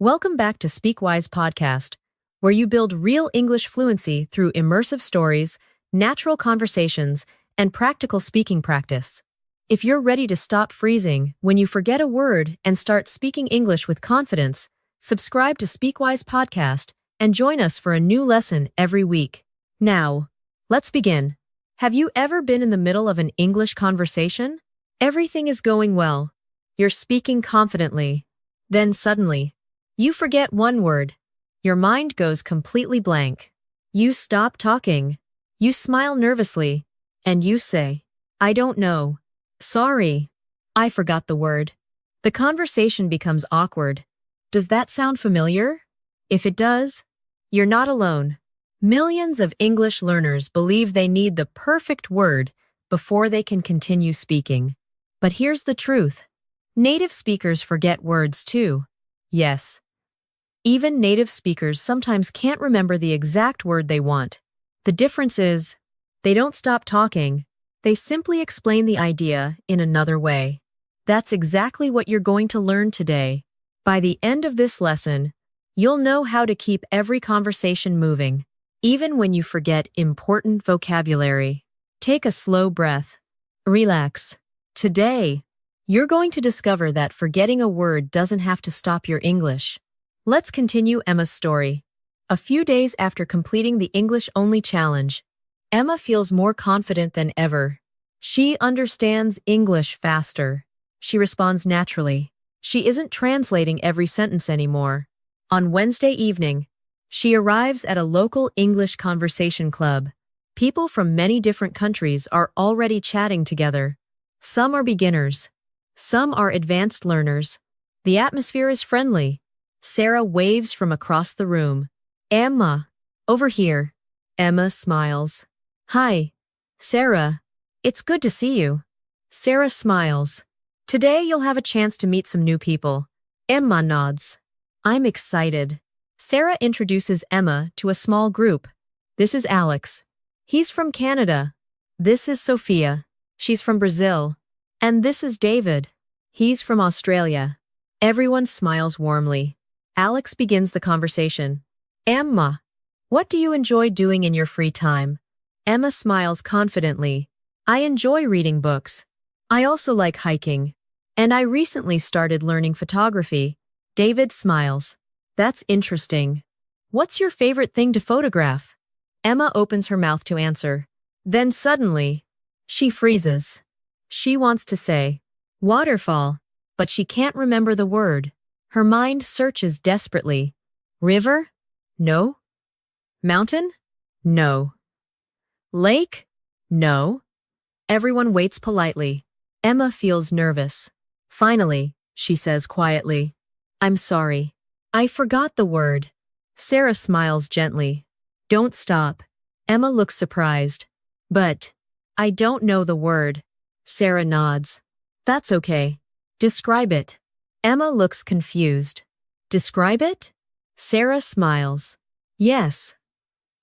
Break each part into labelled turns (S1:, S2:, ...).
S1: Welcome back to SpeakWise Podcast, where you build real English fluency through immersive stories, natural conversations, and practical speaking practice. If you're ready to stop freezing when you forget a word and start speaking English with confidence, subscribe to SpeakWise Podcast and join us for a new lesson every week. Now, let's begin. Have you ever been in the middle of an English conversation? Everything is going well. You're speaking confidently. Then suddenly, you forget one word. Your mind goes completely blank. You stop talking. You smile nervously. And you say, "I don't know. Sorry. I forgot the word." The conversation becomes awkward. Does that sound familiar? If it does, you're not alone. Millions of English learners believe they need the perfect word before they can continue speaking. But here's the truth. Native speakers forget words too. Yes. Even native speakers sometimes can't remember the exact word they want. The difference is, they don't stop talking. They simply explain the idea in another way. That's exactly what you're going to learn today. By the end of this lesson, you'll know how to keep every conversation moving, even when you forget important vocabulary. Take a slow breath. Relax. Today, you're going to discover that forgetting a word doesn't have to stop your English. Let's continue Emma's story. A few days after completing the English-only challenge, Emma feels more confident than ever. She understands English faster. She responds naturally. She isn't translating every sentence anymore. On Wednesday evening, she arrives at a local English conversation club. People from many different countries are already chatting together. Some are beginners. Some are advanced learners. The atmosphere is friendly. Sarah waves from across the room. "Emma, over here." Emma smiles. "Hi, Sarah. It's good to see you." Sarah smiles. "Today you'll have a chance to meet some new people." Emma nods. "I'm excited." Sarah introduces Emma to a small group. "This is Alex. He's from Canada. This is Sophia. She's from Brazil. And this is David. He's from Australia." Everyone smiles warmly. Alex begins the conversation. "Emma, what do you enjoy doing in your free time?" Emma smiles confidently. "I enjoy reading books. I also like hiking. And I recently started learning photography." David smiles. "That's interesting. What's your favorite thing to photograph?" Emma opens her mouth to answer. Then suddenly, she freezes. She wants to say, "waterfall," but she can't remember the word. Her mind searches desperately. River? No. Mountain? No. Lake? No. Everyone waits politely. Emma feels nervous. Finally, she says quietly, "I'm sorry. I forgot the word." Sarah smiles gently. "Don't stop." Emma looks surprised. "But I don't know the word." Sarah nods. "That's okay. Describe it." Emma looks confused. "Describe it?" Sarah smiles. "Yes.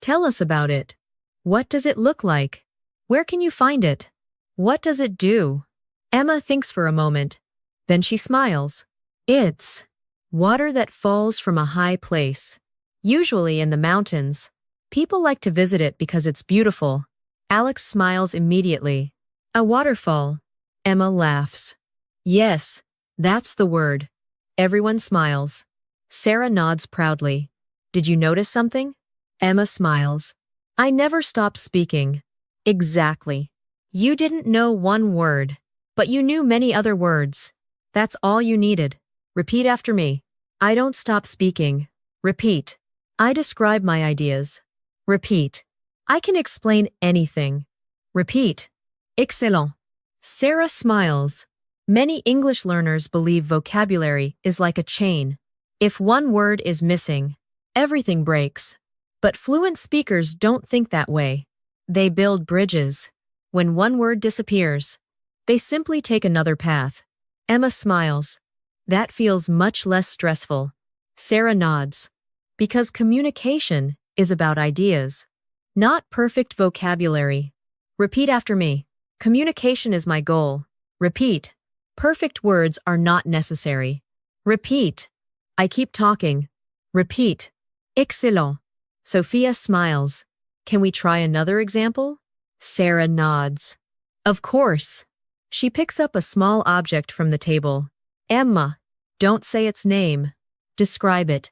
S1: Tell us about it. What does it look like? Where can you find it? What does it do?" Emma thinks for a moment. Then she smiles. "It's water that falls from a high place, usually in the mountains. People like to visit it because it's beautiful." Alex smiles immediately. "A waterfall." Emma laughs. "Yes. That's the word." Everyone smiles. Sarah nods proudly. "Did you notice something?" Emma smiles. "I never stop speaking." "Exactly. You didn't know one word, but you knew many other words. That's all you needed. Repeat after me. I don't stop speaking." Repeat. I describe my ideas. Repeat. I can explain anything. Repeat. Excellent. Sarah smiles. Many English learners believe vocabulary is like a chain. If one word is missing, everything breaks. But fluent speakers don't think that way. They build bridges. When one word disappears, they simply take another path. Emma smiles. "That feels much less stressful." Sarah nods. Because communication is about ideas, not perfect vocabulary. Repeat after me. Communication is my goal. Repeat. Perfect words are not necessary. Repeat. I keep talking. Repeat. Excellent. Sophia smiles. Can we try another example? Sarah nods. Of course. She picks up a small object from the table. Emma. Don't say its name. Describe it.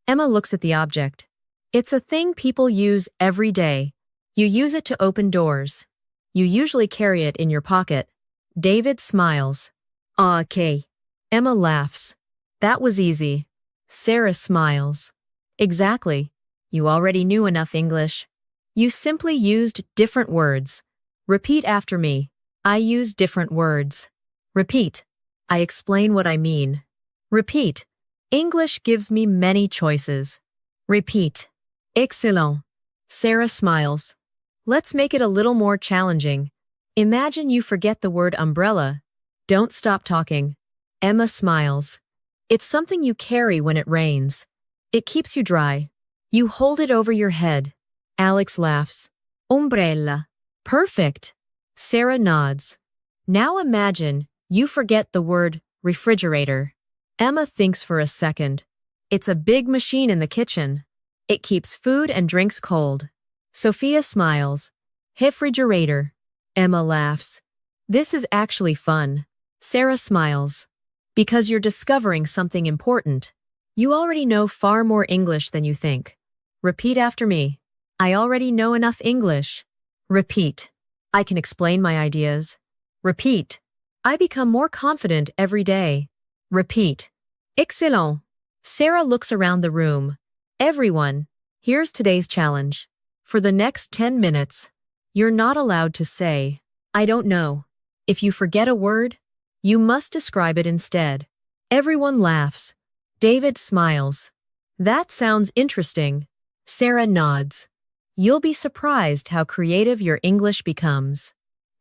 S1: Emma looks at the object. It's a thing people use every day. You use it to open doors. You usually carry it in your pocket. David smiles. Okay. Emma laughs. That was easy. Sarah smiles. Exactly. You already knew enough English. You simply used different words. Repeat after me. I use different words. Repeat. I explain what I mean. Repeat. English gives me many choices. Repeat. Excellent. Sarah smiles. Let's make it a little more challenging. Imagine you forget the word umbrella. Don't stop talking. Emma smiles. It's something you carry when it rains. It keeps you dry. You hold it over your head. Alex laughs. Umbrella. Perfect. Sarah nods. Now imagine you forget the word refrigerator. Emma thinks for a second. It's a big machine in the kitchen. It keeps food and drinks cold. Sophia smiles. Refrigerator. Emma laughs. This is actually fun. Sarah smiles. Because you're discovering something important. You already know far more English than you think. Repeat after me. I already know enough English. Repeat. I can explain my ideas. Repeat. I become more confident every day. Repeat. Excellent. Sarah looks around the room. Everyone, here's today's challenge. For the next 10 minutes, you're not allowed to say, I don't know. If you forget a word, you must describe it instead. Everyone laughs. David smiles. That sounds interesting. Sarah nods. You'll be surprised how creative your English becomes.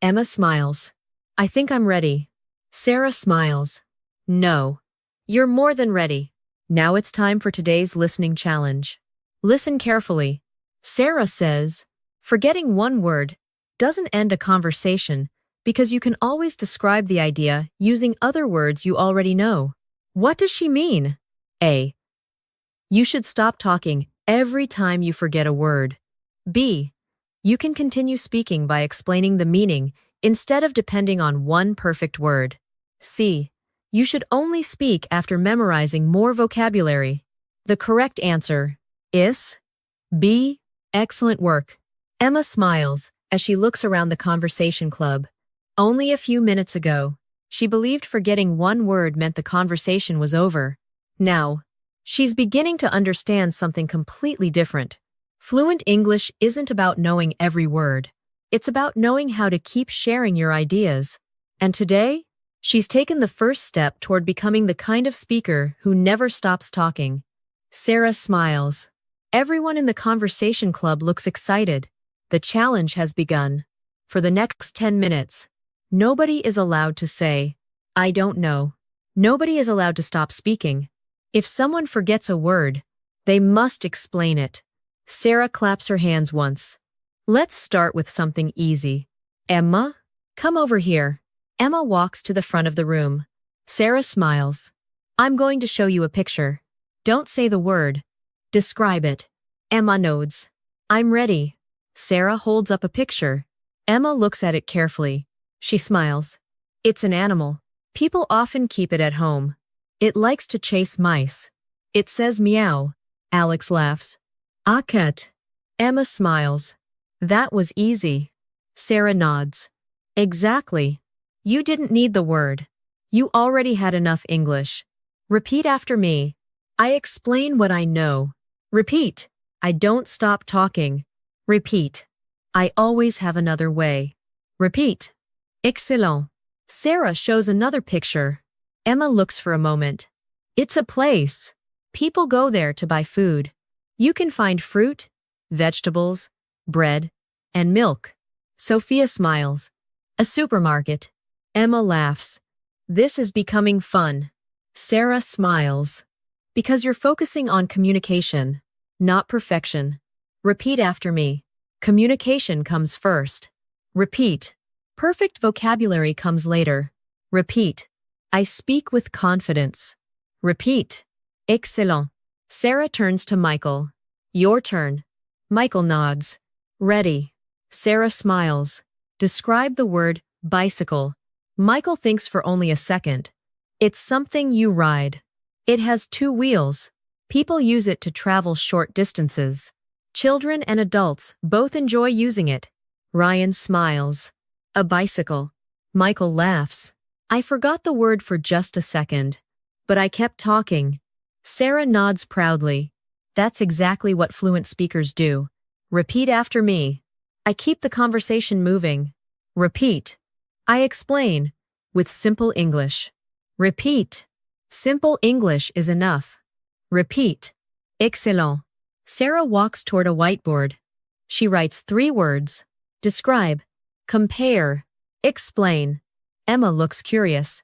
S1: Emma smiles. I think I'm ready. Sarah smiles. No. You're more than ready. Now it's time for today's listening challenge. Listen carefully. Sarah says, forgetting one word doesn't end a conversation because you can always describe the idea using other words you already know. What does she mean? A. You should stop talking every time you forget a word. B. You can continue speaking by explaining the meaning instead of depending on one perfect word. C. You should only speak after memorizing more vocabulary. The correct answer is B. Excellent work. Emma smiles as she looks around the conversation club. Only a few minutes ago, she believed forgetting one word meant the conversation was over. Now, she's beginning to understand something completely different. Fluent English isn't about knowing every word. It's about knowing how to keep sharing your ideas. And today, she's taken the first step toward becoming the kind of speaker who never stops talking. Sarah smiles. Everyone in the conversation club looks excited. The challenge has begun. For the next 10 minutes, nobody is allowed to say, I don't know. Nobody is allowed to stop speaking. If someone forgets a word, they must explain it. Sarah claps her hands once. Let's start with something easy. Emma, come over here. Emma walks to the front of the room. Sarah smiles. I'm going to show you a picture. Don't say the word. Describe it. Emma nods. I'm ready. Sarah holds up a picture. Emma looks at it carefully. She smiles. It's an animal. People often keep it at home. It likes to chase mice. It says meow. Alex laughs. A cat. Emma smiles. That was easy. Sarah nods. Exactly. You didn't need the word. You already had enough English. Repeat after me. I explain what I know. Repeat. I don't stop talking. Repeat. I always have another way. Repeat. Excellent. Sarah shows another picture. Emma looks for a moment. It's a place. People go there to buy food. You can find fruit, vegetables, bread, and milk. Sophia smiles. A supermarket. Emma laughs. This is becoming fun. Sarah smiles. Because you're focusing on communication, not perfection. Repeat after me. Communication comes first. Repeat. Perfect vocabulary comes later. Repeat. I speak with confidence. Repeat. Excellent. Sarah turns to Michael. Your turn. Michael nods. Ready. Sarah smiles. Describe the word bicycle. Michael thinks for only a second. It's something you ride. It has 2 wheels. People use it to travel short distances. Children and adults both enjoy using it. Ryan smiles. A bicycle. Michael laughs. I forgot the word for just a second. But I kept talking. Sarah nods proudly. That's exactly what fluent speakers do. Repeat after me. I keep the conversation moving. Repeat. I explain. With simple English. Repeat. Simple English is enough. Repeat. Excellent. Sarah walks toward a whiteboard. She writes 3 words. Describe. Compare. Explain. Emma looks curious.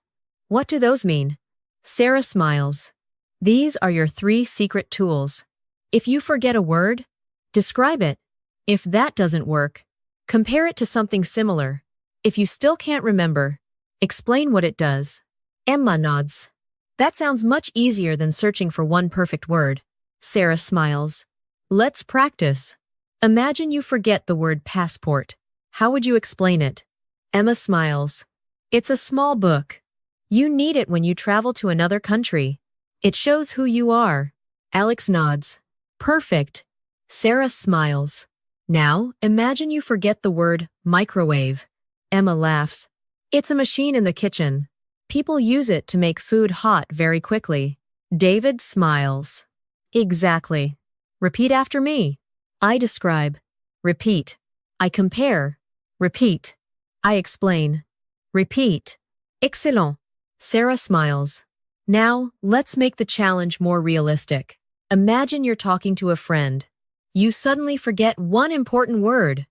S1: What do those mean? Sarah smiles. These are your 3 secret tools. If you forget a word, describe it. If that doesn't work, compare it to something similar. If you still can't remember, explain what it does. Emma nods. That sounds much easier than searching for one perfect word. Sarah smiles. Let's practice. Imagine you forget the word passport. How would you explain it? Emma smiles. It's a small book. You need it when you travel to another country. It shows who you are. Alex nods. Perfect. Sarah smiles. Now, imagine you forget the word microwave. Emma laughs. It's a machine in the kitchen. People use it to make food hot very quickly. David smiles. Exactly. Repeat after me. I describe. Repeat. I compare. Repeat. I explain. Repeat. Excellent. Sarah smiles. Now, let's make the challenge more realistic. Imagine you're talking to a friend. You suddenly forget one important word.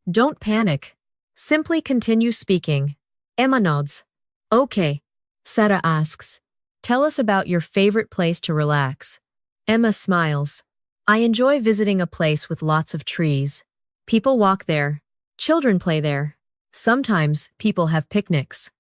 S1: Don't panic. Simply continue speaking. Emma nods. Okay. Sarah asks. Tell us about your favorite place to relax. Emma smiles. I enjoy visiting a place with lots of trees. People walk there. Children play there. Sometimes people have picnics.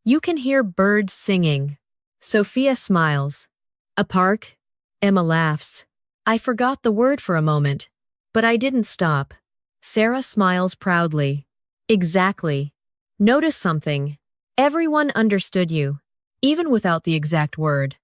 S1: You can hear birds singing. Sophia smiles. A park? Emma laughs. I forgot the word for a moment. But I didn't stop. Sarah smiles proudly. Exactly. Notice something. Everyone understood you, even without the exact word.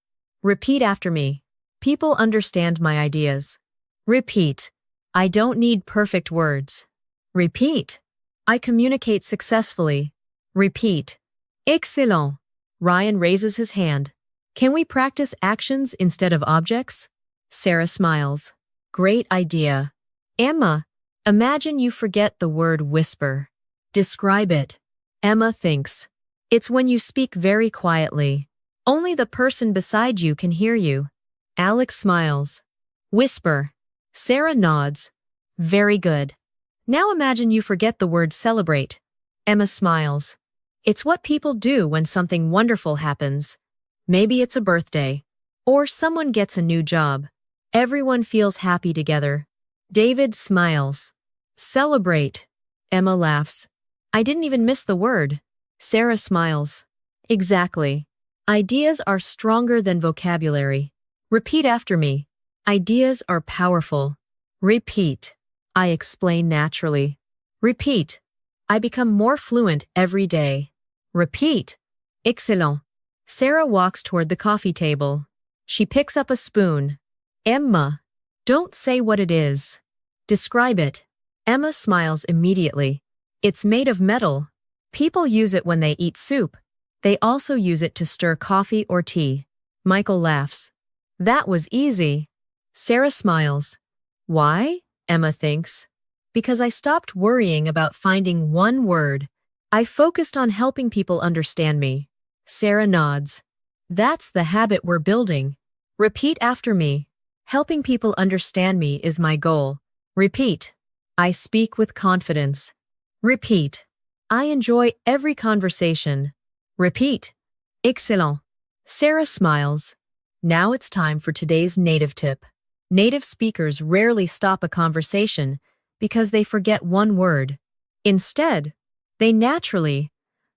S1: Repeat after me. People understand my ideas. Repeat. I don't need perfect words. Repeat. I communicate successfully. Repeat. Excellent. Ryan raises his hand. Can we practice actions instead of objects? Sarah smiles. Great idea. Emma, imagine you forget the word whisper. Describe it. Emma thinks. It's when you speak very quietly. Only the person beside you can hear you. Alex smiles. Whisper. Sarah nods. Very good. Now imagine you forget the word celebrate. Emma smiles. It's what people do when something wonderful happens. Maybe it's a birthday. Or someone gets a new job. Everyone feels happy together. David smiles. Celebrate. Emma laughs. I didn't even miss the word. Sarah smiles. Exactly. Ideas are stronger than vocabulary. Repeat after me. Ideas are powerful. Repeat. I explain naturally. Repeat. I become more fluent every day. Repeat. Excellent. Sarah walks toward the coffee table. She picks up a spoon. Emma. Don't say what it is. Describe it. Emma smiles immediately. It's made of metal. People use it when they eat soup. They also use it to stir coffee or tea. Michael laughs. That was easy. Sarah smiles. Why? Emma thinks. Because I stopped worrying about finding one word. I focused on helping people understand me. Sarah nods. That's the habit we're building. Repeat after me. Helping people understand me is my goal. Repeat. I speak with confidence. Repeat. I enjoy every conversation. Repeat. Excellent. Sarah smiles. Now it's time for today's native tip. Native speakers rarely stop a conversation because they forget one word. Instead, they naturally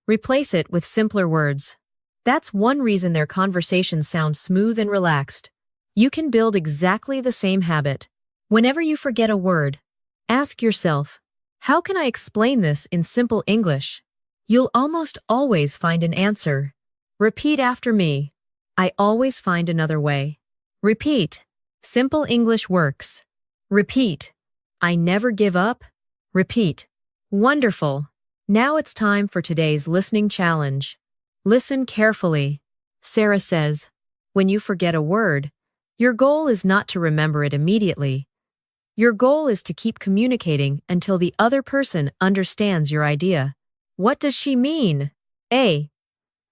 S1: replace it with simpler words. That's one reason their conversations sound smooth and relaxed. You can build exactly the same habit. Whenever you forget a word, ask yourself, how can I explain this in simple English? You'll almost always find an answer. Repeat after me. I always find another way. Repeat. Simple English works. Repeat. I never give up. Repeat. Wonderful. Now it's time for today's listening challenge. Listen carefully. Sarah says, when you forget a word, your goal is not to remember it immediately. Your goal is to keep communicating until the other person understands your idea. What does she mean? A.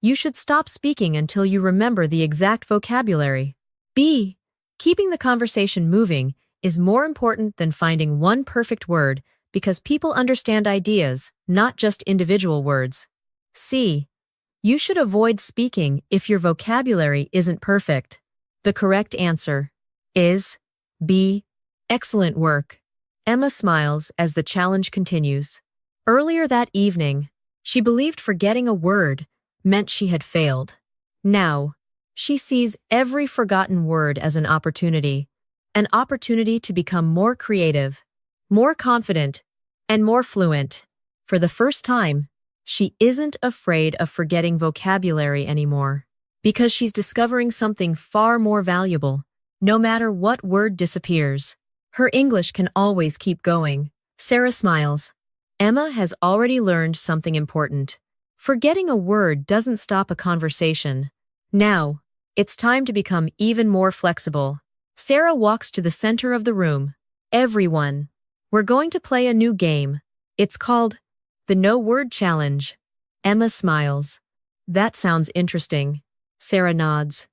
S1: You should stop speaking until you remember the exact vocabulary. B. Keeping the conversation moving is more important than finding one perfect word because people understand ideas, not just individual words. C. You should avoid speaking if your vocabulary isn't perfect. The correct answer is B. Excellent work. Emma smiles as the challenge continues. Earlier that evening, she believed forgetting a word meant she had failed. Now, she sees every forgotten word as an opportunity to become more creative, more confident, and more fluent. For the first time, she isn't afraid of forgetting vocabulary anymore, because she's discovering something far more valuable. No matter what word disappears, her English can always keep going. Sarah smiles. Emma has already learned something important. Forgetting a word doesn't stop a conversation. Now, it's time to become even more flexible. Sarah walks to the center of the room. Everyone, we're going to play a new game. It's called the No Word Challenge. Emma smiles. That sounds interesting. Sarah nods.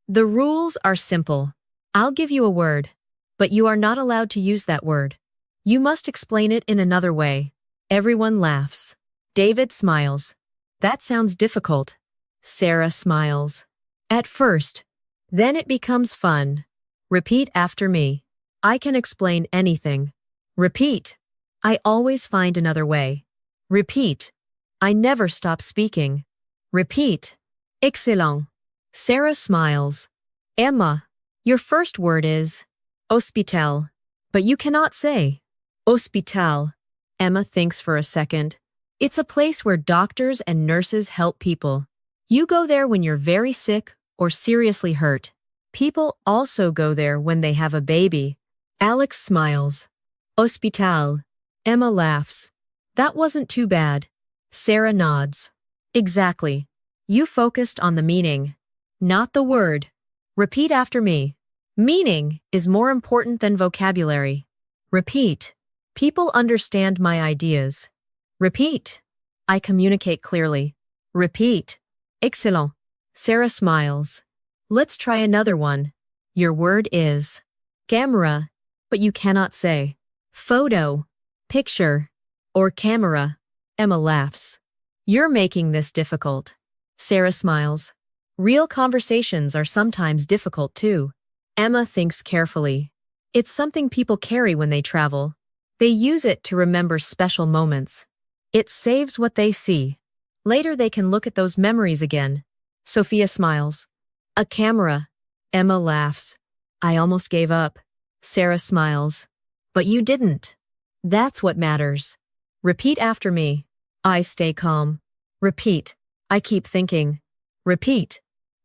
S1: The rules are simple. I'll give you a word, but you are not allowed to use that word. You must explain it in another way. Everyone laughs. David smiles. That sounds difficult. Sarah smiles. At first. Then it becomes fun. Repeat after me. I can explain anything. Repeat. I always find another way. Repeat. I never stop speaking. Repeat. Excellent. Sarah smiles. Emma, your first word is hospital, but you cannot say hospital. Emma thinks for a second. It's a place where doctors and nurses help people. You go there when you're very sick or seriously hurt. People also go there when they have a baby. Alex smiles. Hospital. Emma laughs. That wasn't too bad. Sarah nods. Exactly. You focused on the meaning, not the word. Repeat after me. Meaning is more important than vocabulary. Repeat. People understand my ideas. Repeat. I communicate clearly. Repeat. Excellent. Sarah smiles. Let's try another one. Your word is camera, but you cannot say photo, picture, or camera. Emma laughs. You're making this difficult. Sarah smiles. Real conversations are sometimes difficult too. Emma thinks carefully. It's something people carry when they travel. They use it to remember special moments. It saves what they see. Later they can look at those memories again. Sophia smiles. A camera. Emma laughs. I almost gave up. Sarah smiles. But you didn't. That's what matters. Repeat after me. I stay calm. Repeat. I keep thinking. Repeat.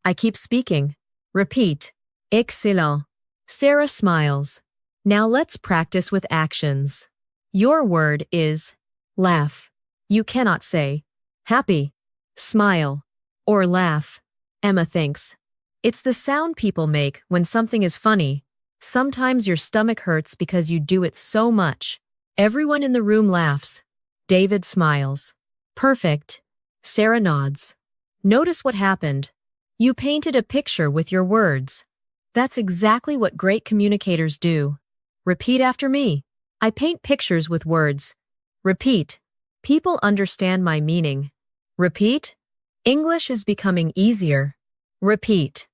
S1: I keep speaking. Repeat. Excellent. Sarah smiles. Now let's practice with actions. Your word is laugh. You cannot say happy, smile, or laugh. Emma thinks. It's the sound people make when something is funny. Sometimes your stomach hurts because you do it so much. Everyone in the room laughs. David smiles. Perfect. Sarah nods. Notice what happened. You painted a picture with your words. That's exactly what great communicators do. Repeat after me. I paint pictures with words. Repeat. People understand my meaning. Repeat. English is becoming easier. Repeat.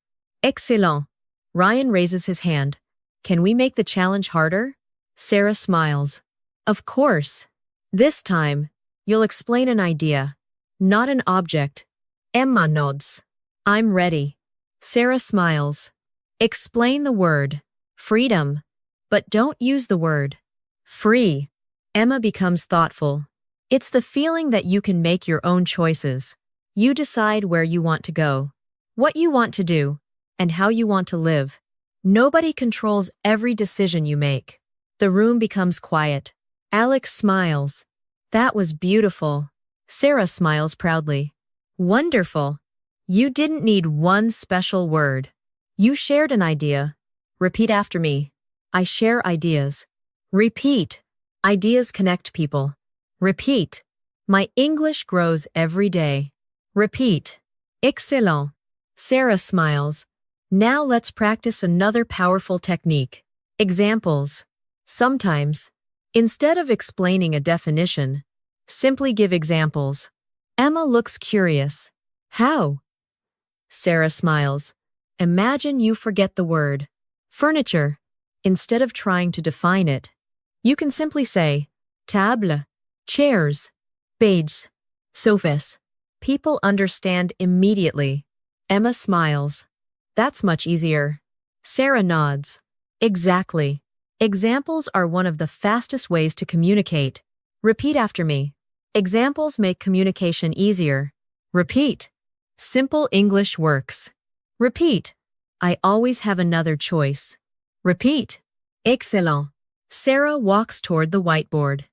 S1: Excellent. Ryan raises his hand. Can we make the challenge harder? Sarah smiles. Of course. This time, you'll explain an idea, not an object. Emma nods. I'm ready. Sarah smiles. Explain the word freedom, but don't use the word free. Emma becomes thoughtful. It's the feeling that you can make your own choices. You decide where you want to go, what you want to do, and how you want to live. Nobody controls every decision you make. The room becomes quiet. Alex smiles. That was beautiful. Sarah smiles proudly. Wonderful. You didn't need one special word. You shared an idea. Repeat after me. I share ideas. Repeat. Ideas connect people. Repeat. My English grows every day. Repeat. Excellent. Sarah smiles. Now let's practice another powerful technique. Examples. Sometimes, instead of explaining a definition, simply give examples. Emma looks curious. How? Sarah smiles. Imagine you forget the word furniture. Instead of trying to define it, you can simply say table, chairs, beds, sofas. People understand immediately. Emma smiles. That's much easier. Sarah nods. Exactly. Examples are one of the fastest ways to communicate. Repeat after me. Examples make communication easier. Repeat. Simple English works. Repeat. I always have another choice. Repeat. Excellent. Sarah walks toward the whiteboard.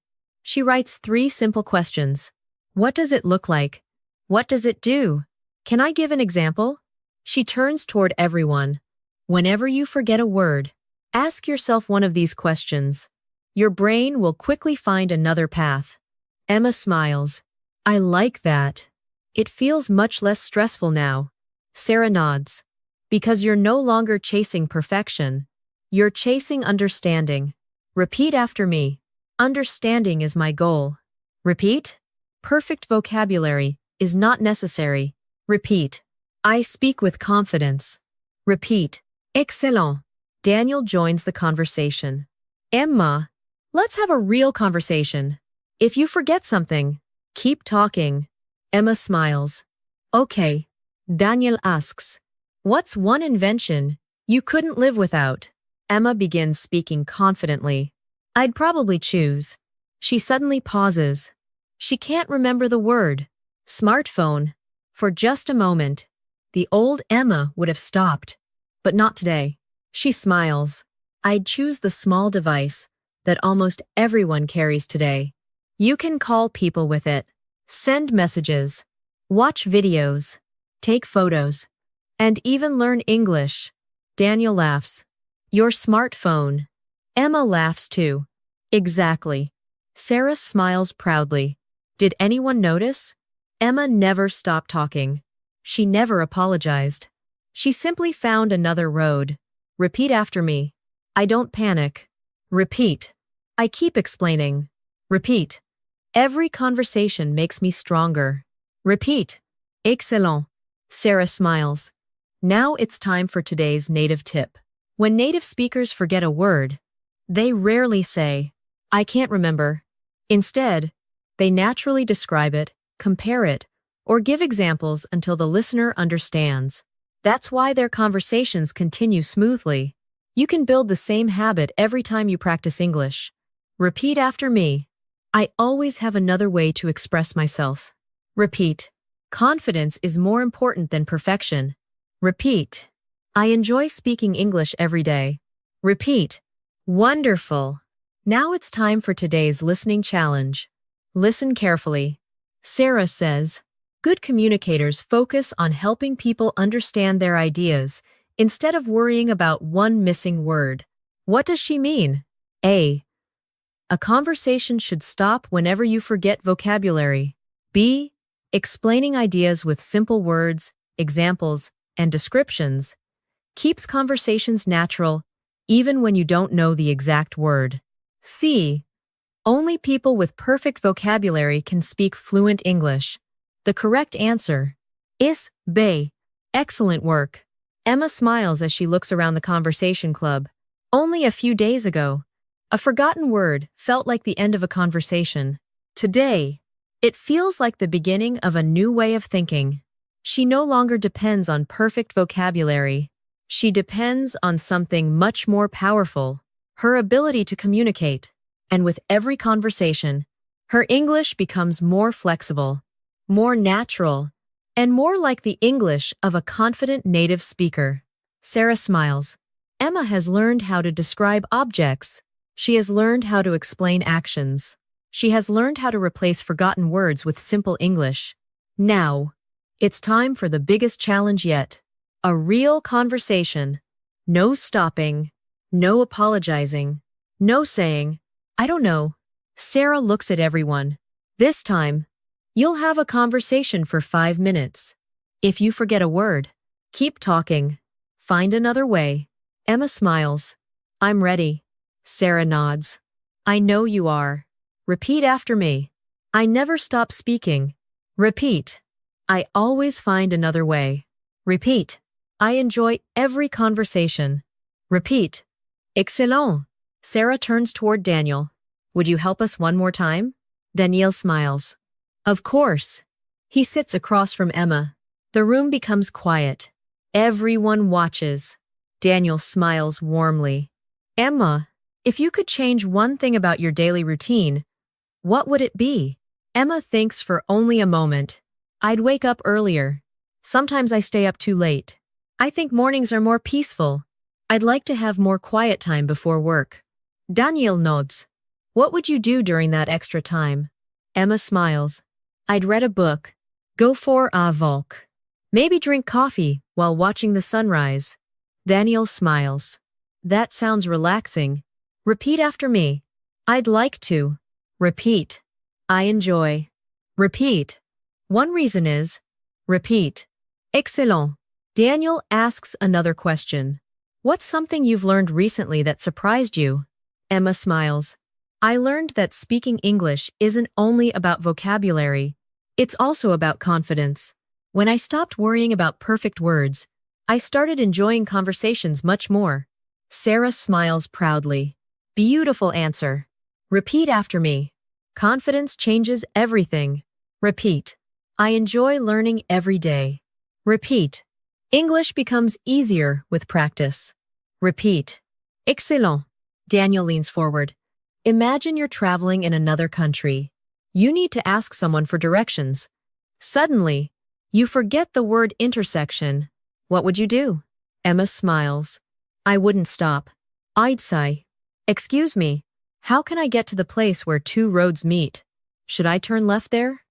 S1: She writes 3 simple questions. What does it look like? What does it do? Can I give an example? She turns toward everyone. Whenever you forget a word, ask yourself one of these questions. Your brain will quickly find another path. Emma smiles. I like that. It feels much less stressful now. Sarah nods. Because you're no longer chasing perfection. You're chasing understanding. Repeat after me. Understanding is my goal. Repeat. Perfect vocabulary is not necessary. Repeat. I speak with confidence. Repeat. Excellent. Daniel joins the conversation. Emma, let's have a real conversation. If you forget something, keep talking. Emma smiles. Okay. Daniel asks, what's one invention you couldn't live without? Emma begins speaking confidently. I'd probably choose. She suddenly pauses. She can't remember the word. Smartphone. For just a moment, the old Emma would have stopped. But not today. She smiles. I'd choose the small device that almost everyone carries today. You can call people with it, send messages, watch videos, take photos, and even learn English. Daniel laughs. Your smartphone. Emma laughs too. Exactly. Sarah smiles proudly. Did anyone notice? Emma never stopped talking. She never apologized. She simply found another road. Repeat after me. I don't panic. Repeat. I keep explaining. Repeat. Every conversation makes me stronger. Repeat. Excellent. Sarah smiles. Now it's time for today's native tip. When native speakers forget a word, they rarely say, I can't remember. Instead, they naturally describe it, compare it, or give examples until the listener understands. That's why their conversations continue smoothly. You can build the same habit every time you practice English. Repeat after me. I always have another way to express myself. Repeat. Confidence is more important than perfection. Repeat. I enjoy speaking English every day. Repeat. Wonderful. Now it's time for today's listening challenge. Listen carefully. Sarah says, good communicators focus on helping people understand their ideas instead of worrying about one missing word. What does she mean? A conversation should stop whenever you forget vocabulary. B. Explaining ideas with simple words, examples, and descriptions keeps conversations natural even when you don't know the exact word. C. Only people with perfect vocabulary can speak fluent English. The correct answer is B. Excellent work. Emma smiles as she looks around the conversation club. Only a few days ago, a forgotten word felt like the end of a conversation. Today, it feels like the beginning of a new way of thinking. She no longer depends on perfect vocabulary. She depends on something much more powerful, her ability to communicate. And with every conversation, her English becomes more flexible, more natural, and more like the English of a confident native speaker. Sarah smiles. Emma has learned how to describe objects. She has learned how to explain actions. She has learned how to replace forgotten words with simple English. Now, it's time for the biggest challenge yet. A real conversation. No stopping. No apologizing. No saying, I don't know. Sarah looks at everyone. This time, you'll have a conversation for 5 minutes. If you forget a word, keep talking. Find another way. Emma smiles. I'm ready. Sarah nods. I know you are. Repeat after me. I never stop speaking. Repeat. I always find another way. Repeat. I enjoy every conversation. Repeat. Excellent. Sarah turns toward Daniel. Would you help us one more time? Daniel smiles. Of course. He sits across from Emma. The room becomes quiet. Everyone watches. Daniel smiles warmly. Emma, if you could change one thing about your daily routine, what would it be? Emma thinks for only a moment. I'd wake up earlier. Sometimes I stay up too late. I think mornings are more peaceful. I'd like to have more quiet time before work. Daniel nods. What would you do during that extra time? Emma smiles. I'd read a book. Go for a walk. Maybe drink coffee while watching the sunrise. Daniel smiles. That sounds relaxing. Repeat after me. I'd like to. Repeat. I enjoy. Repeat. One reason is. Repeat. Excellent. Daniel asks another question. What's something you've learned recently that surprised you? Emma smiles. I learned that speaking English isn't only about vocabulary. It's also about confidence. When I stopped worrying about perfect words, I started enjoying conversations much more. Sarah smiles proudly. Beautiful answer. Repeat after me. Confidence changes everything. Repeat. I enjoy learning every day. Repeat. English becomes easier with practice. Repeat. Excellent. Daniel leans forward. Imagine you're traveling in another country. You need to ask someone for directions. Suddenly, you forget the word intersection. What would you do? Emma smiles. I wouldn't stop. I'd say, excuse me, how can I get to the place where two roads meet? Should I turn left there?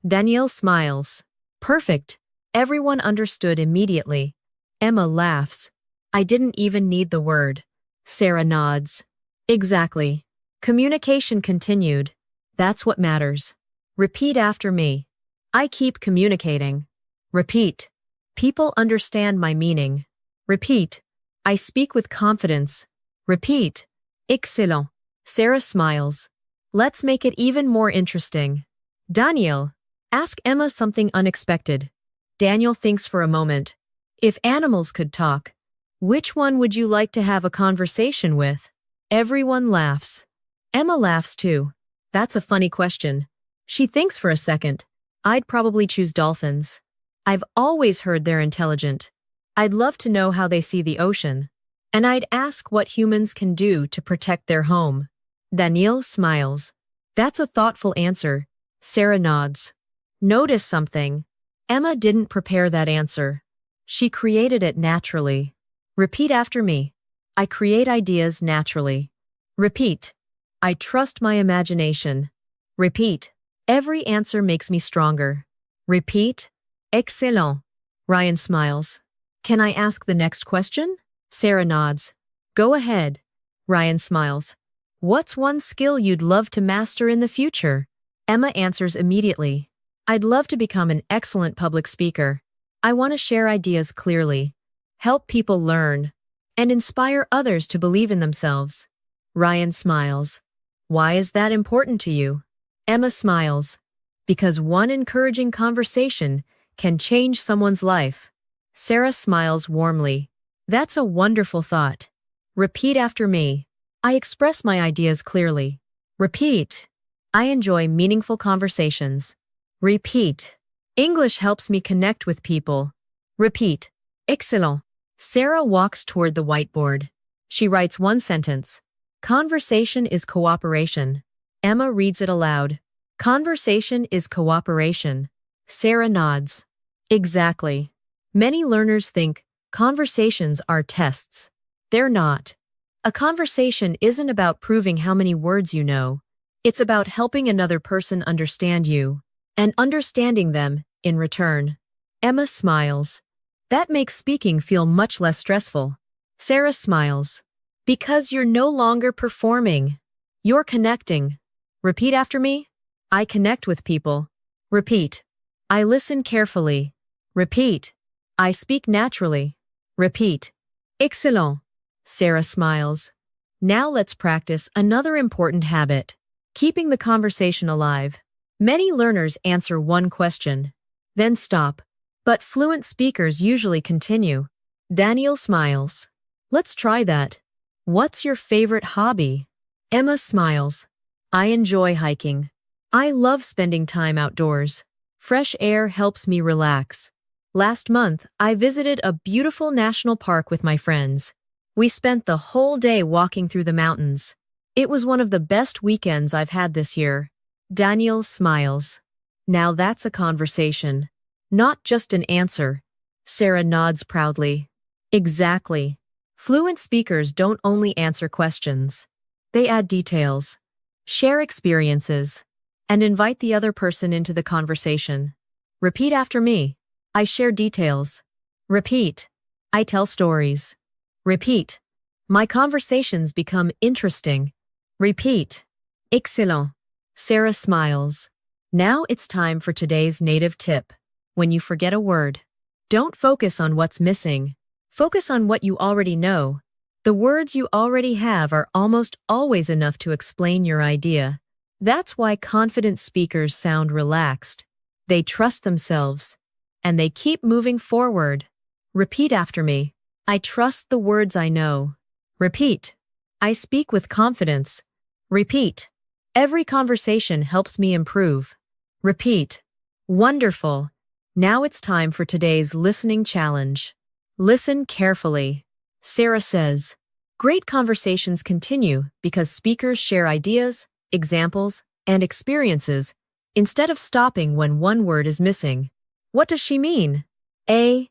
S1: Danielle smiles. Perfect. Everyone understood immediately. Emma laughs. I didn't even need the word. Sarah nods. Exactly. Communication continued. That's what matters. Repeat after me. I keep communicating. Repeat. People understand my meaning. Repeat. I speak with confidence. Repeat. Excellent. Sarah smiles. Let's make it even more interesting. Daniel, ask Emma something unexpected. Daniel thinks for a moment. If animals could talk, which one would you like to have a conversation with? Everyone laughs. Emma laughs too. That's a funny question. She thinks for a second. I'd probably choose dolphins. I've always heard they're intelligent. I'd love to know how they see the ocean. And I'd ask what humans can do to protect their home. Daniel smiles. That's a thoughtful answer. Sarah nods. Notice something. Emma didn't prepare that answer. She created it naturally. Repeat after me. I create ideas naturally. Repeat. I trust my imagination. Repeat. Every answer makes me stronger. Repeat. Excellent. Ryan smiles. Can I ask the next question? Sarah nods. Go ahead. Ryan smiles. What's one skill you'd love to master in the future? Emma answers immediately. I'd love to become an excellent public speaker. I want to share ideas clearly, help people learn, and inspire others to believe in themselves. Ryan smiles. Why is that important to you? Emma smiles. Because one encouraging conversation can change someone's life. Sarah smiles warmly. That's a wonderful thought. Repeat after me. I express my ideas clearly. Repeat. I enjoy meaningful conversations. Repeat. English helps me connect with people. Repeat. Excellent. Sarah walks toward the whiteboard. She writes one sentence. Conversation is cooperation. Emma reads it aloud. Conversation is cooperation. Sarah nods. Exactly. Many learners think conversations are tests. They're not. A conversation isn't about proving how many words you know. It's about helping another person understand you and understanding them in return. Emma smiles. That makes speaking feel much less stressful. Sarah smiles. Because you're no longer performing. You're connecting. Repeat after me. I connect with people. Repeat. I listen carefully. Repeat. I speak naturally. Repeat. Excellent. Sarah smiles. Now let's practice another important habit. Keeping the conversation alive. Many learners answer one question, then stop. But fluent speakers usually continue. Daniel smiles. Let's try that. What's your favorite hobby? Emma smiles. I enjoy hiking. I love spending time outdoors. Fresh air helps me relax. Last month, I visited a beautiful national park with my friends. We spent the whole day walking through the mountains. It was one of the best weekends I've had this year. Daniel smiles. Now that's a conversation. Not just an answer. Sarah nods proudly. Exactly. Fluent speakers don't only answer questions. They add details, share experiences, and invite the other person into the conversation. Repeat after me. I share details. Repeat. I tell stories. Repeat. My conversations become interesting. Repeat. Excellent. Sarah smiles. Now it's time for today's native tip. When you forget a word, don't focus on what's missing. Focus on what you already know. The words you already have are almost always enough to explain your idea. That's why confident speakers sound relaxed. They trust themselves. And they keep moving forward. Repeat after me. I trust the words I know. Repeat. I speak with confidence. Repeat. Every conversation helps me improve. Repeat. Wonderful. Now it's time for today's listening challenge. Listen carefully. Sarah says, great conversations continue because speakers share ideas, examples, and experiences instead of stopping when one word is missing. What does she mean? A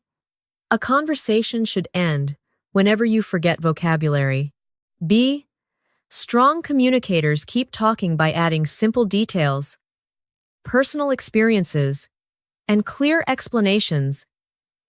S1: conversation should end whenever you forget vocabulary. B. Strong communicators keep talking by adding simple details, personal experiences, and clear explanations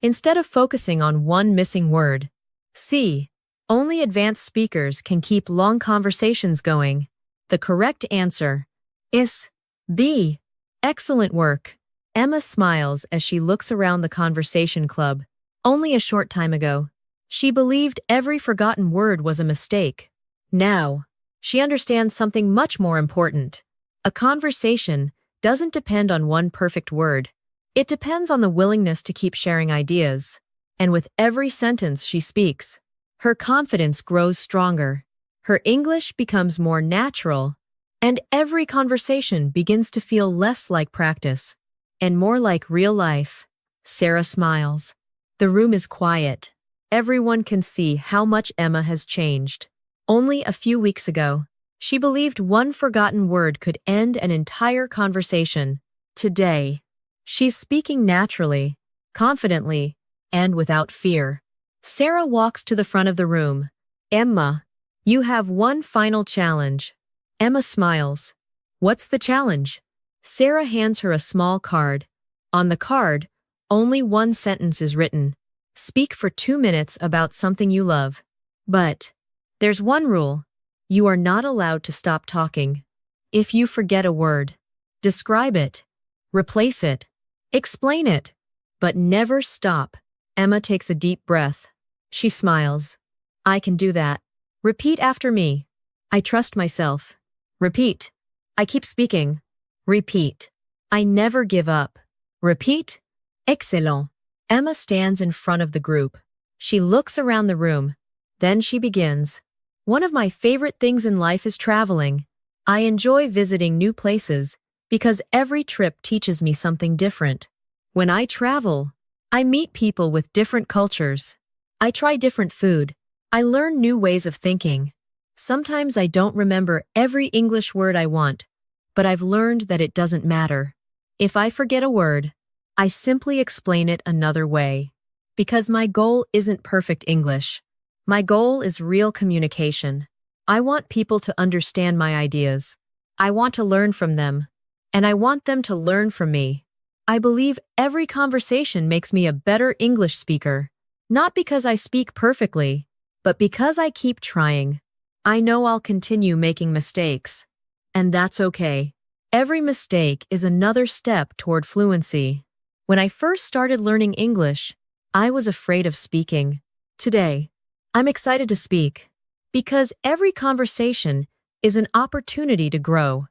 S1: instead of focusing on one missing word. C. Only advanced speakers can keep long conversations going. The correct answer is B. Excellent work. Emma smiles as she looks around the conversation club. Only a short time ago, she believed every forgotten word was a mistake. Now, she understands something much more important. A conversation doesn't depend on one perfect word. It depends on the willingness to keep sharing ideas. And with every sentence she speaks, her confidence grows stronger. Her English becomes more natural, and every conversation begins to feel less like practice and more like real life. Sarah smiles. The room is quiet. Everyone can see how much Emma has changed. Only a few weeks ago, she believed one forgotten word could end an entire conversation. Today, she's speaking naturally, confidently, and without fear. Sarah walks to the front of the room. Emma, you have one final challenge. Emma smiles. What's the challenge? Sarah hands her a small card. On the card, only one sentence is written. Speak for 2 minutes about something you love. But there's one rule. You are not allowed to stop talking. If you forget a word, describe it, replace it, explain it, but never stop. Emma takes a deep breath. She smiles. I can do that. Repeat after me. I trust myself. Repeat. I keep speaking. Repeat. I never give up. Repeat. Excellent. Emma stands in front of the group. She looks around the room. Then she begins. One of my favorite things in life is traveling. I enjoy visiting new places because every trip teaches me something different. When I travel, I meet people with different cultures. I try different food. I learn new ways of thinking. Sometimes I don't remember every English word I want, but I've learned that it doesn't matter. If I forget a word, I simply explain it another way. Because my goal isn't perfect English. My goal is real communication. I want people to understand my ideas. I want to learn from them. And I want them to learn from me. I believe every conversation makes me a better English speaker. Not because I speak perfectly, but because I keep trying. I know I'll continue making mistakes. And that's okay. Every mistake is another step toward fluency. When I first started learning English, I was afraid of speaking. Today, I'm excited to speak. Because every conversation is an opportunity to grow.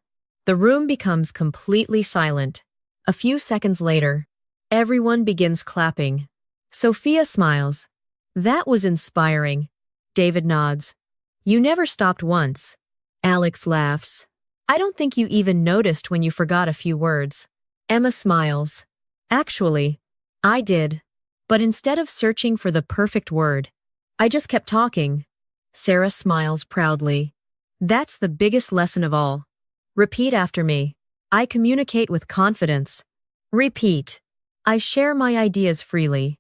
S1: The room becomes completely silent. A few seconds later, everyone begins clapping. Sophia smiles. That was inspiring. David nods. You never stopped once. Alex laughs. I don't think you even noticed when you forgot a few words. Emma smiles. Actually, I did. But instead of searching for the perfect word, I just kept talking. Sarah smiles proudly. That's the biggest lesson of all. Repeat after me. I communicate with confidence. Repeat. I share my ideas freely.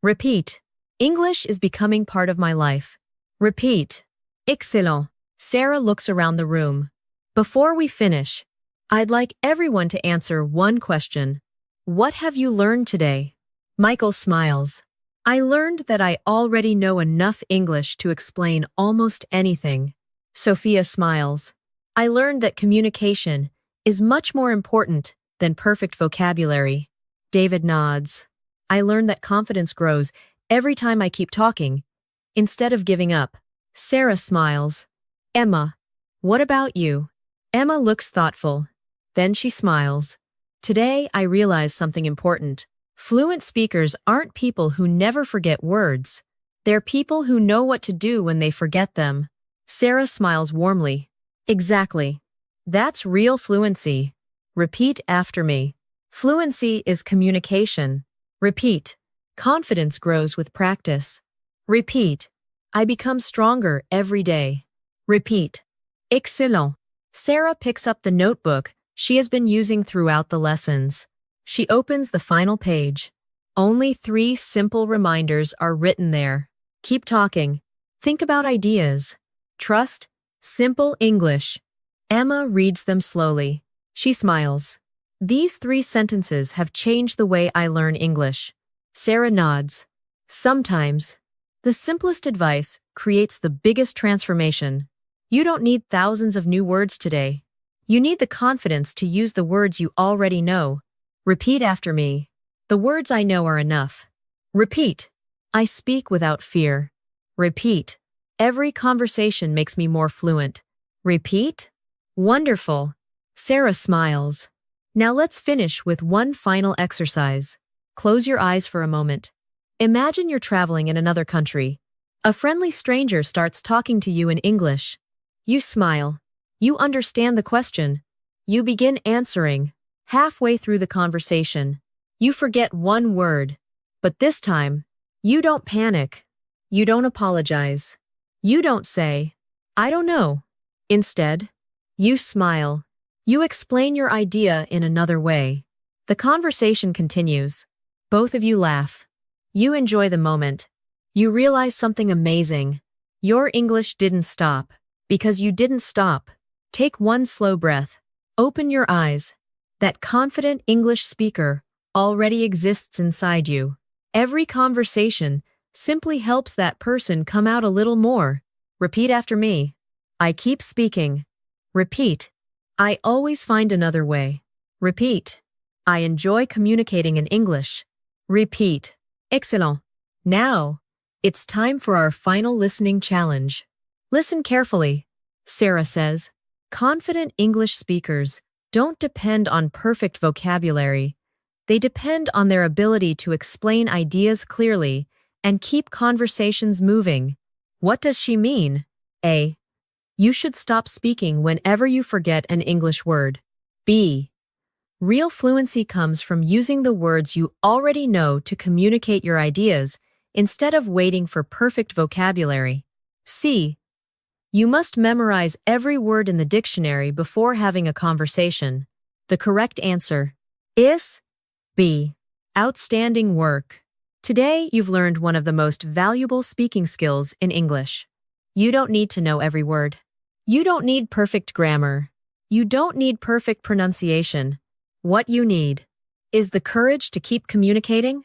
S1: Repeat. English is becoming part of my life. Repeat. Excellent. Sarah looks around the room. Before we finish, I'd like everyone to answer one question. What have you learned today? Michael smiles. I learned that I already know enough English to explain almost anything. Sophia smiles. I learned that communication is much more important than perfect vocabulary. David nods. I learned that confidence grows every time I keep talking, instead of giving up. Sarah smiles. Emma, what about you? Emma looks thoughtful. Then she smiles. Today I realized something important. Fluent speakers aren't people who never forget words. They're people who know what to do when they forget them. Sarah smiles warmly. Exactly. That's real fluency. Repeat after me. Fluency is communication. Repeat. Confidence grows with practice. Repeat. I become stronger every day. Repeat. Excellent. Sarah picks up the notebook she has been using throughout the lessons. She opens the final page. Only 3 simple reminders are written there. Keep talking. Think about ideas. Trust. Simple English. Emma reads them slowly. She smiles. These 3 sentences have changed the way I learn English. Sarah nods. Sometimes, the simplest advice creates the biggest transformation. You don't need thousands of new words today. You need the confidence to use the words you already know. Repeat after me. The words I know are enough. Repeat. I speak without fear. Repeat. Every conversation makes me more fluent. Repeat. Wonderful. Sarah smiles. Now let's finish with one final exercise. Close your eyes for a moment. Imagine you're traveling in another country. A friendly stranger starts talking to you in English. You smile. You understand the question. You begin answering. Halfway through the conversation, you forget one word. But this time, you don't panic. You don't apologize. You don't say, I don't know. Instead, you smile. You explain your idea in another way. The conversation continues. Both of you laugh. You enjoy the moment. You realize something amazing. Your English didn't stop. Because you didn't stop. Take one slow breath. Open your eyes. That confident English speaker already exists inside you. Every conversation simply helps that person come out a little more. Repeat after me. I keep speaking. Repeat. I always find another way. Repeat. I enjoy communicating in English. Repeat. Excellent. Now, it's time for our final listening challenge. Listen carefully. Sarah says, confident English speakers don't depend on perfect vocabulary. They depend on their ability to explain ideas clearly and keep conversations moving. What does she mean? A. You should stop speaking whenever you forget an English word. B. Real fluency comes from using the words you already know to communicate your ideas instead of waiting for perfect vocabulary. C. You must memorize every word in the dictionary before having a conversation. The correct answer is B. Outstanding work. Today, you've learned one of the most valuable speaking skills in English. You don't need to know every word. You don't need perfect grammar. You don't need perfect pronunciation. What you need is the courage to keep communicating.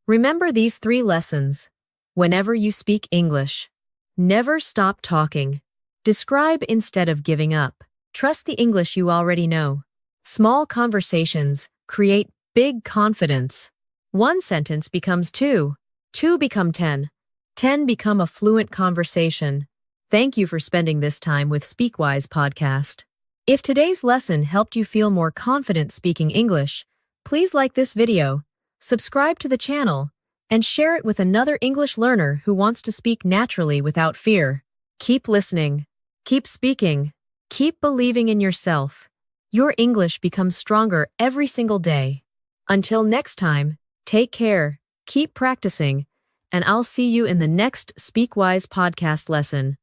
S1: Remember these 3 lessons. Whenever you speak English, never stop talking. Describe instead of giving up. Trust the English you already know. Small conversations create big confidence. 1 sentence becomes 2. 2 become 10. 10 become a fluent conversation. Thank you for spending this time with SpeakWise Podcast. If today's lesson helped you feel more confident speaking English, please like this video, subscribe to the channel, and share it with another English learner who wants to speak naturally without fear. Keep listening, keep speaking, keep believing in yourself. Your English becomes stronger every single day. Until next time, take care, keep practicing, and I'll see you in the next SpeakWise Podcast lesson.